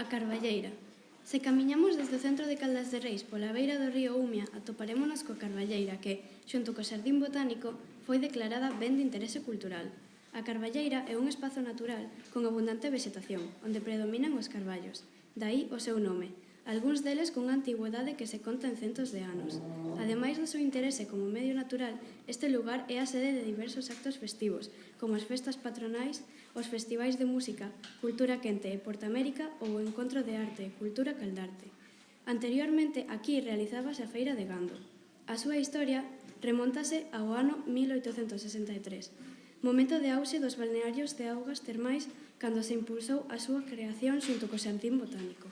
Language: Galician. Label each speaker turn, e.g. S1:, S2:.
S1: A Carballeira. Se camiñamos desde o centro de Caldas de Reis pola beira do río Umia, atoparémonos coa Carballeira que, xunto co Xardín Botánico, foi declarada Ben de Interese Cultural. A Carballeira é un espazo natural con abundante vexetación, onde predominan os carballos. Daí o seu nome, algúns deles cunha antigüedade que se conta en centos de anos. Ademais do seu interese como medio natural, este lugar é a sede de diversos actos festivos, como as festas patronais, os festivais de música, Cultura Quente e Portamérica ou o Encontro de Arte e Cultura Caldarte. Anteriormente, aquí realizábase a Feira de Gando. A súa historia remóntase ao ano 1863, momento de auxe dos balnearios de augas termais cando se impulsou a súa creación xunto co Xardín Botánico.